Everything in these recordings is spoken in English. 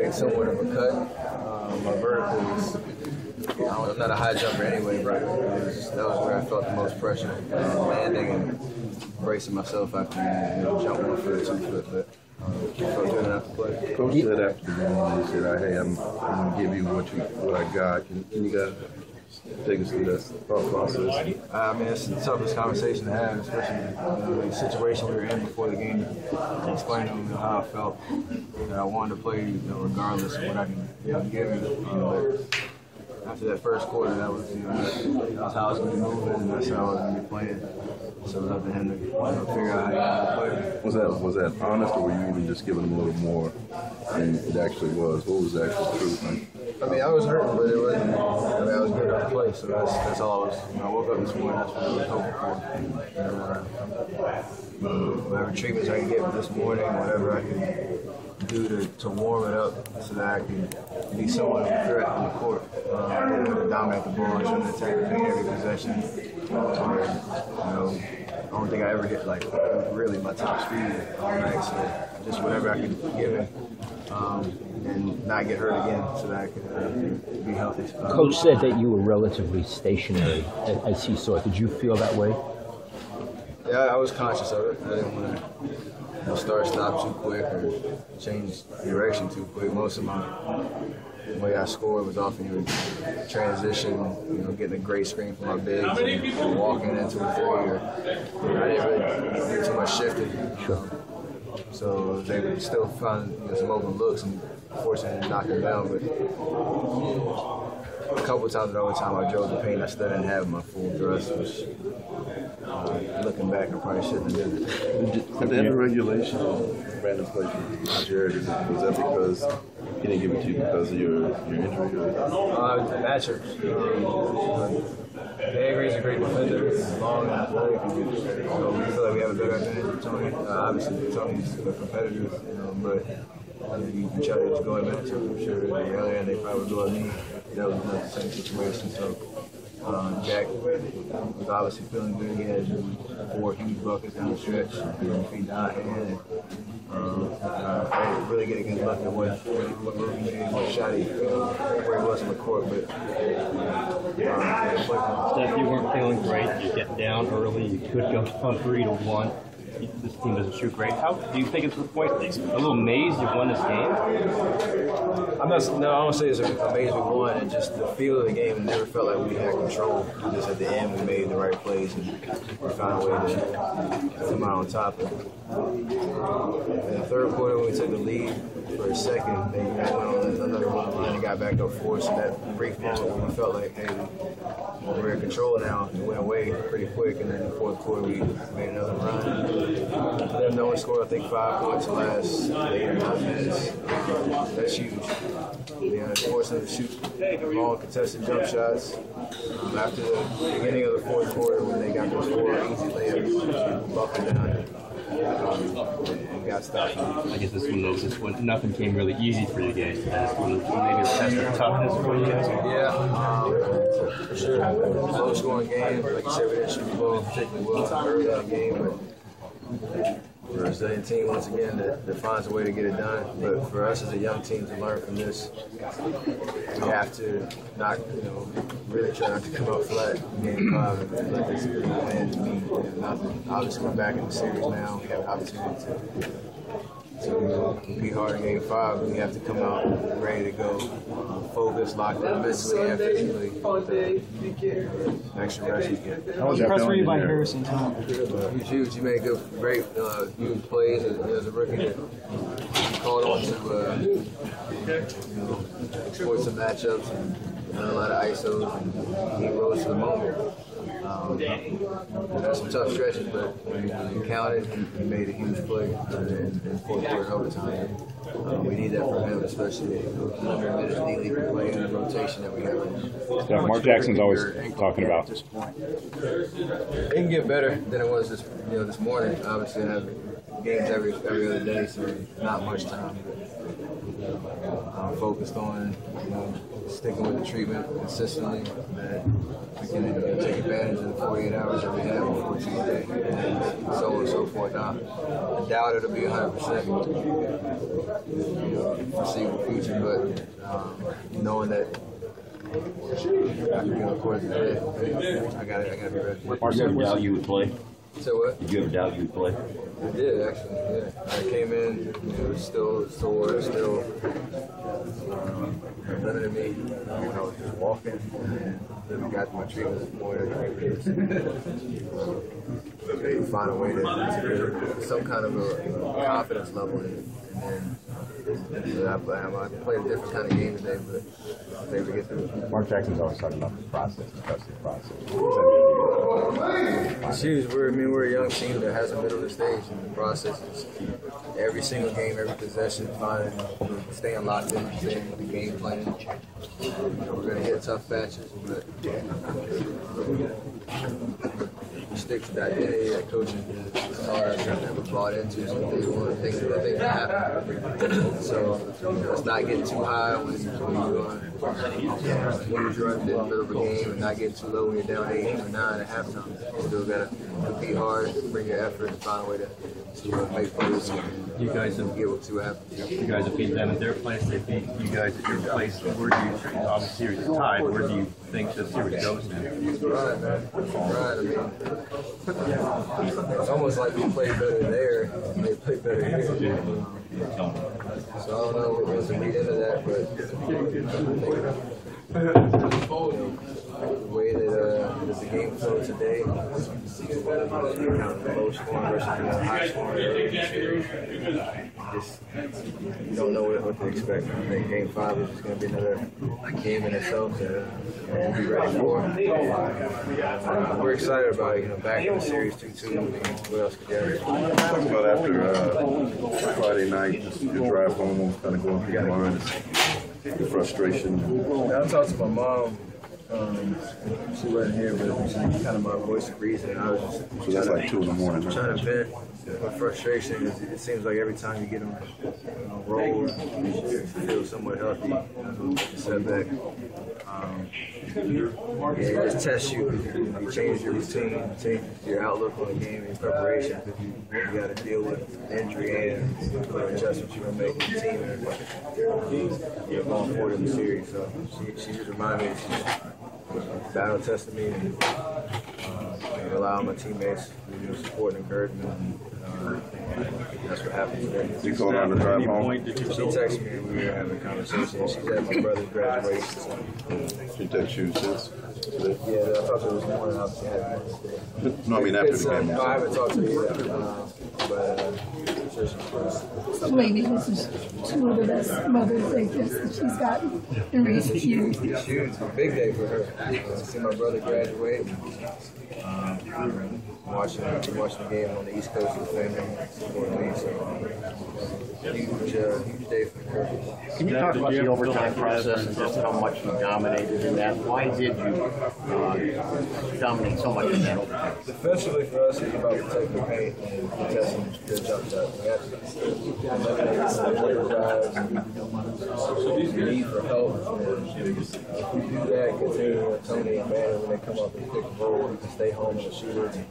expecting somewhat of a cut. My vertical was, I'm not a high jumper anyway, but that was where I felt the most pressure. Landing and bracing myself after jump 1 foot, 2 foot, but I felt good enough to play. Coach said after the game, he said, "Hey, I'm going to give you what I got." Can you guys take us through that thought process? I mean, it's the toughest conversation to have, especially the situation we were in before the game. Explaining to them how I felt, that I wanted to play, regardless of what I can give him. After that first quarter, that was how I was going to be moving, and that's how I was going to be playing. So it was up to him to figure out how he wanted to play. Was that honest, or were you even just giving him a little more than it actually was? What was the actual truth? I mean, I was hurting, but it wasn't. I was good enough to play, so that's all I was. I woke up this morning, that's what I was hoping for. Whatever treatments I can get this morning, whatever I can do to warm it up so that I can be somewhat of a threat on the court. Dominate the ball and try to attack every possession. I don't think I ever hit really my top speed all night, so just whatever I can give it and not get hurt again so that I can be healthy. Coach said that you were relatively stationary as he saw it. Did you feel that way? Yeah, I was conscious of it. I didn't want to start, stop too quick or change direction too quick. Most of the way I scored was often transition, getting a great screen from my bigs and walking into a three. I didn't really do too much shifting. Sure. So they would still find some open looks and forcing them to knock them down. But a couple of times, the only time I drove the paint, I still didn't have my full thrust, which looking back, I probably shouldn't have done it. At the end of regulation, Brandon played for Jared. Was that because he didn't give it to you because of your injury? Matchups. Gregory's a great defender, long and athletic, and we feel like we have a better advantage than Tony. Obviously, Tony's a competitor, but you can try to just go in matchup. I'm sure the other end they probably would go at me. That was not the same situation. So Jack was obviously feeling good. He had 4 huge buckets down the stretch, feet down hand. I didn't really get a good look at what move he made, what shot he, where he was on the court. But Steph, you weren't feeling great. You get down early. You could go from 3-1. This team doesn't shoot great. How do you think it's the point? A little amazed you won this game? I don't say it's amazing we won. It's just the feel of the game. It never felt like we had control. Just at the end, we made the right plays and we found a way to come out on top. In the third quarter, when we took the lead for a second, they went on another one line and got back up 4. So that brief moment when we felt like, hey, we're in control now, it went away pretty quick. And then in the fourth quarter, we made another run. Them only scored, I think, 5 points the last 8 or 9 minutes. That's huge. Forcing them to shoot long contested jump shots. After the beginning of the fourth quarter, when they got those 4 easy layups, buckled down and got stopped. I guess this one, nothing came really easy for you guys. This one maybe a test of toughness for you guys. Yeah, for sure. Low scoring game. Like you said, we didn't shoot the ball particularly well early in the game, but we're a resilient team once again that finds a way to get it done. But for us as a young team to learn from this, we have to not, really try not to come out flat in game 5 and let this plan to be. Obviously, we're back in the series now. We have an opportunity to compete hard in game 5. We have to come out ready to go, focused, locked in mentally and physically. Extra rest. How was impressed with you by Harrison Tom? He's huge. He made great, huge plays as a rookie that called on to exploit some matchups and a lot of ISOs, and he rose to the moment. There's some tough stretches, but when he counted, he made a huge play in fourth quarter overtime. We need that from him, especially under minutes neatly to play in the rotation that we have. Yeah, Mark Jackson's always talking about. It can get better than it was this morning. Obviously, I have games every other day, so not much time. I'm focused on sticking with the treatment consistently, that we can take advantage of the 48 hours that we have before Tuesday, and so on and so forth. Now, I doubt it'll be 100%, foreseeable future, but knowing that of course, I gotta be ready. Did you ever doubt you would play? So what? Did you ever doubt you would play? I did, actually, yeah. I came in, it was still sore, still limited me when I was just walking. And then we got to my treatment more than find a way to get some kind of a confidence level in it. And then I played a different kind of game today, but I was able to get through it. Mark Jackson's always talking about the process, trust the process. It's huge. We're a young team that hasn't been on the stage, and the process is every single game, every possession, staying locked in, staying with the game plan. We're going to hit tough patches, but we stick to the identity that coaching taught us and that we bought into. So they want to think that they can happen. So let's not get too high when you're on huge run in the middle of a game, and not get too low when you're down 8 or 9 at halftime. You still got to compete hard, bring your effort, and find a way to make plays. You guys have get too happy. You guys have beat them at their place. They beat you guys at your place. Where do you? Obviously, series is tied. Where do you think the series goes now? Right, man. Right. I mean, it's almost like we play better there and they play better here. So I don't know what was to lead into that, but the way that the game flowed today, low scoring versus high scoring, just you don't know what to expect. I think Game 5 is just going to be another game in itself that we'll be ready for. We're excited about it. Back in the series 2-2. What else could you ever? Talk about after Friday night, just your drive home, what was kind of going through your mind, the frustration. I talked to my mom. She wasn't here, but she's kind of my voice of reason. And I was just So that's like 2 in the morning. trying to vent my frustration. It seems like every time you get on a roll, you feel somewhat healthy. A setback. It just tests you. You change your routine, change your outlook on the game, your preparation. You got to deal with injury and adjustments you're going to make in the team and going forward in the series. So she just reminded me. Battle tested me and allow my teammates support and encouragement. That's what happened today. You going on the drive home? She texted me and we were having a conversation. She's at my brother's graduation. She text you since? Yeah, I talked to her this morning. Obviously, I had No, I mean after the game. I haven't talked to her yet, but Lady, this is two of the best Mother's Day gifts that she's gotten in recent years. it's huge. It's a big day for her. See my brother graduate. Watching the game on the East Coast with family, supporting me. So huge day for her. Can you talk about the overtime process and just how much you dominated in that? Why did you dominate so much in that overtime? Defensively for us, it's about protecting the paint and contesting good jump shots. We have to eliminate some of the guys, need for help. And if we do that, continue with Tony and Banner when they come up and pick and roll, we can stay home with the shooters and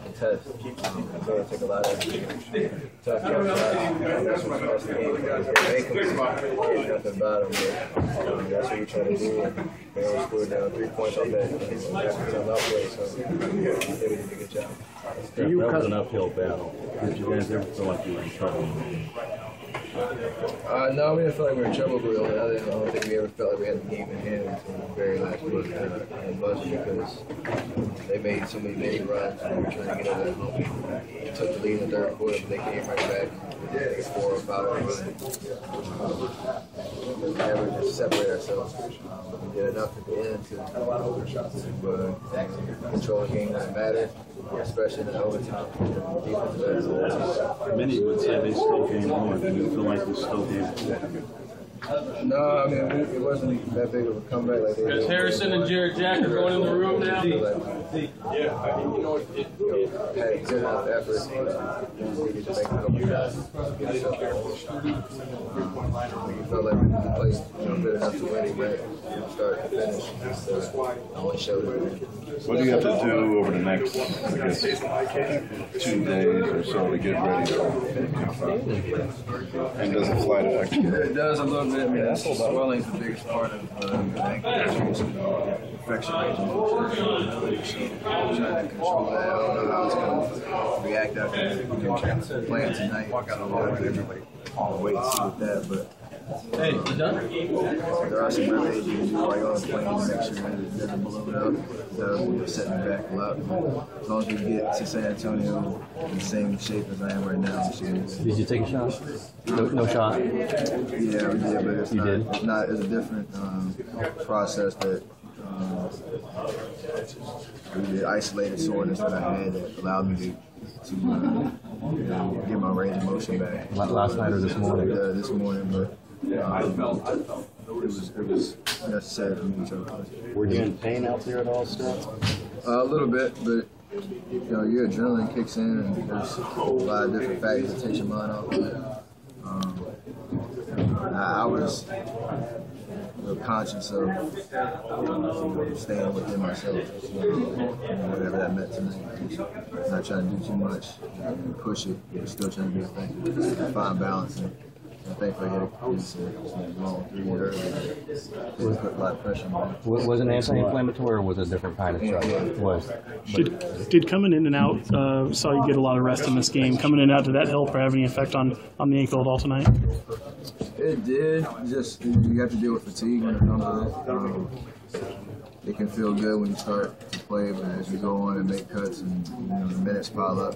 contest. So it'll take a lot of tough jump shots. That's what the game is. They can nothing about them, but that's what we try to do. They only scored down 3 points on that. That's play, so they did a good job. That was an uphill battle. Did you guys ever feel like you were in trouble? No, we didn't feel like we were in trouble, but I don't think we ever felt like we had the game in hand until the very last play. And it was because they made so many runs and we were trying to get over that hump. We took the lead in the third quarter, but they came right back. They 4 or 5 runs. We never just separate ourselves. We did enough at the end to control the game when it mattered, especially in the overtime. Many would say they stole game 1. Do you feel like they stole game 2? No, I mean, it wasn't that big of a comeback. Like Harrison and Jared Jack are going in the room now. We had good enough effort. Needed to make a couple shots. We felt like we played good enough to win it, but start to finish. Only showed it. What do you have to do over the next, I guess, 2 days or so to get ready to and does it fly to that? It does a little bit. I mean, that's swelling is the biggest part of the ankle infection rate. So I'm trying to control that. I don't know how it's going to react after playing tonight. I'll wait to see with that, but. Hey, you done? There are some remedies you can do while you're on the plane to make sure that it doesn't balloon up. That'll set me back a lot. As long as we get to San Antonio in the same shape as I am right now. Did you take a shot? No shot? Yeah, we did, but it's not. It's a different process that the isolated soreness that I had that allowed me to get my range of motion back. Last night or this morning? This morning, but it was necessary for me to. Were you in pain out there at all, Scott? A little bit, but your adrenaline kicks in, and there's a lot of different factors that takes your mind off of it. I was conscious of staying within myself, whatever that meant to me. Not trying to do too much and push it, but still trying to be effective, find balance. And thankfully, I had a long 3 years early. It put a lot of pressure on me. Was it anti-inflammatory or was it a different kind of shot? It was. Did coming in and out, saw you get a lot of rest in this game, coming in and out, did that help or have any effect on the ankle at all tonight? It did. Just you have to deal with fatigue when it comes to it. It can feel good when you start to play, but as you go on and make cuts and the minutes pile up,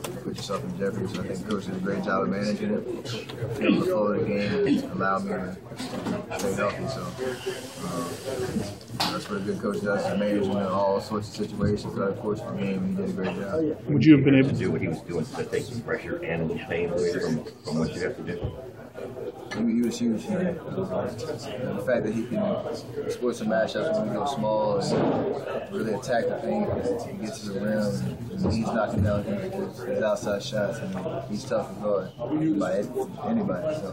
you put yourself in jeopardy. So I think the coach did a great job of managing it. The flow of the game allowed me to stay healthy. So that's what a good coach does, is manage all sorts of situations. But of course, the game, he did a great job. Would you have been able to do what he was doing to take some pressure and a little pain away from what you have to do? He was huge. The fact that he can exploit some matchups when we go small and really attack the paint, he gets to the rim, and he's knocking down his outside shots, and he's tough to guard by anybody. So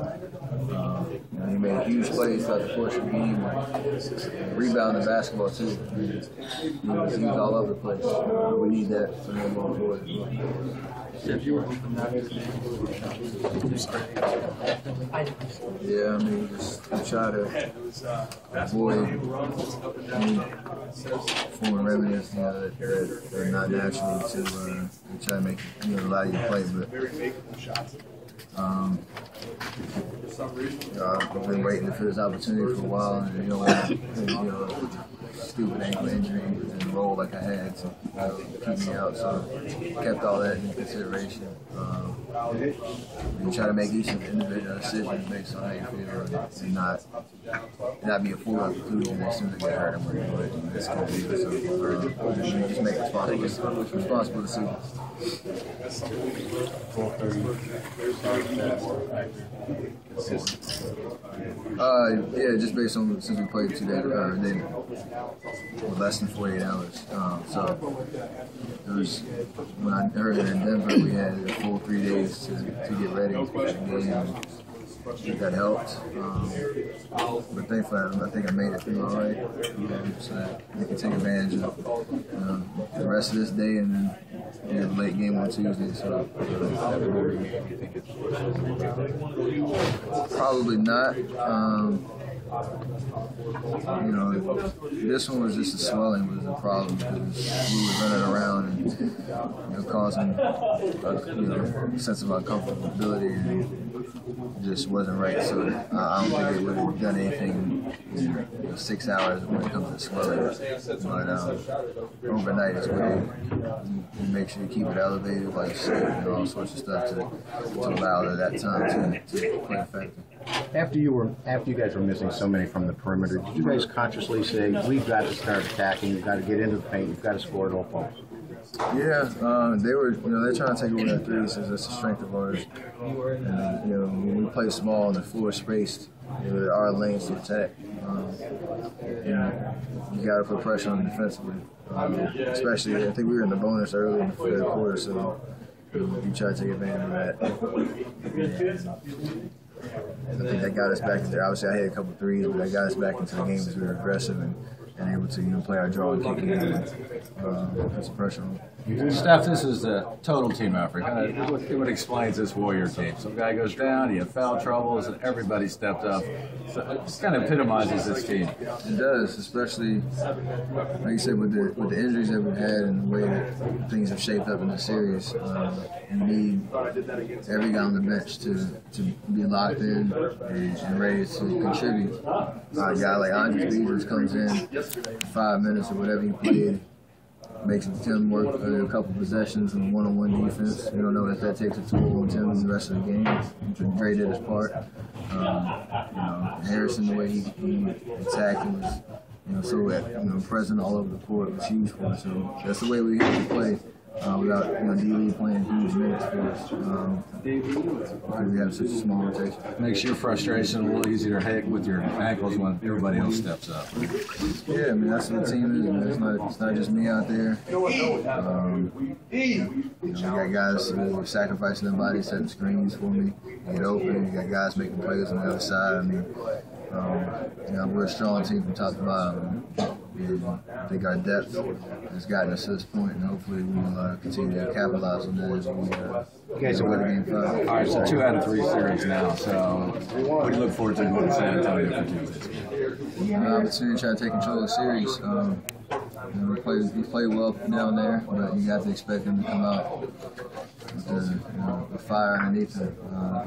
he made huge plays throughout the course of the game, and rebounding basketball too. He was all over the place. We need that for him going forward. Yeah, I mean, just try to avoid any form of remedies that are not natural to try to make allow you to play. But I've been waiting for this opportunity for a while, and stupid ankle injury and roll like I had to keep me out. So kept all that in consideration. And try to make each individual decision based on how you feel, and not be a fool conclusion as soon as I get hurt. I'm going to do it. It's going to be so. Just make responsible decisions. Yeah, just based on since we played 2 days less than 48 hours. So it was when I heard it in Denver, we had a full 3 days to get ready for the game. That helped, but thankfully I think I made it through all right. So we can take advantage of the rest of this day and then the late game on Tuesday. So probably not. This one was just a swelling was the problem because we were running around and causing a sense of uncomfortability and it just wasn't right. So I don't think it would have done anything in 6 hours when it comes to swelling. But overnight is where you make sure you keep it elevated, like shit, and all sorts of stuff to allow that time to play effective. After you guys were missing so many from the perimeter, did you guys consciously say, we've got to start attacking, we've got to get into the paint, we've got to score at all points? Yeah, they were, they're trying to take away that three, so that's a strength of ours. And, when we play small and the floor is spaced, there are lanes to attack. You got to put pressure on defensively, especially I think we were in the bonus early in the third quarter, so you try to take advantage of that. And I think that got us back into. Obviously, I hit a couple threes, but that got us back into the game as we were aggressive and able to play our draw and kick it in and put some pressure on. Steph, this is a total team effort. What explains this Warrior team? Some guy goes down, you have foul troubles, and everybody stepped up. So it just kind of epitomizes this team. It does, especially, like you said, with the injuries that we've had and the way that things have shaped up in the series. You need every guy on the bench to be locked in and ready to contribute. A guy like Andre Beavers comes in 5 minutes or whatever he played, makes Tim work a couple possessions and one-on-one defense. We don't know if that takes a toll on Tim the rest of the game. He's great at his part. Harrison, the way he attacked and was so present all over the court was huge for us. So that's the way we have to play. Without D-Lee playing huge minutes for us, we have such a small rotation. Makes your frustration a little easier to hit with your ankles when everybody else steps up. Yeah, I mean that's what the team is. Man. It's not just me out there. We got guys sacrificing their bodies, setting screens for me, get open. You got guys making plays on the other side. I mean, we're a strong team from top to bottom. I think our depth has gotten us to this point, and hopefully we'll continue to capitalize on that as we guys are winning game 5. All right, so 2 out of 3 series now. So what do you look forward to going to San Antonio for Tuesday? Opportunity to try to take control of the series. We play well down there, but you have to expect them to come out with the fire underneath them.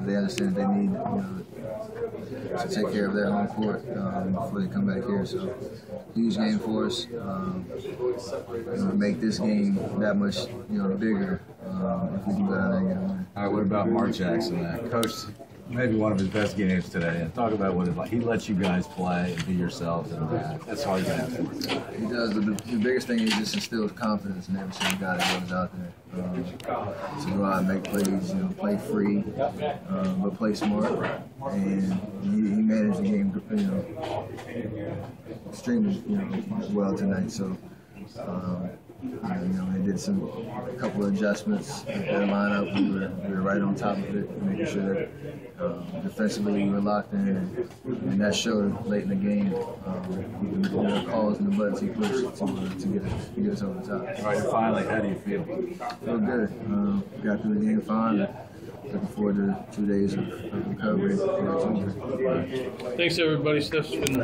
They understand they need to take care of their home court before they come back here. So huge game for us. Make this game that much bigger if we can go down there and get a win. All right, what about Mark Jackson? Coach, maybe one of his best games today. And talk about what it's like. He lets you guys play and be yourselves, and that's hard to have. He does. The biggest thing is just instills confidence in every single guy that goes out there. To go out and make plays, play free, but play smart. And he managed the game, extremely, well tonight. So. They did a couple of adjustments in their lineup. We were right on top of it, making sure that defensively we were locked in, and that showed late in the game. The calls and the buttons he pushed to get us over the top. All right, and finally, how do you feel? Feel good. Got through the game fine. Looking forward to 2 days of recovery. Thanks, everybody. Steph's been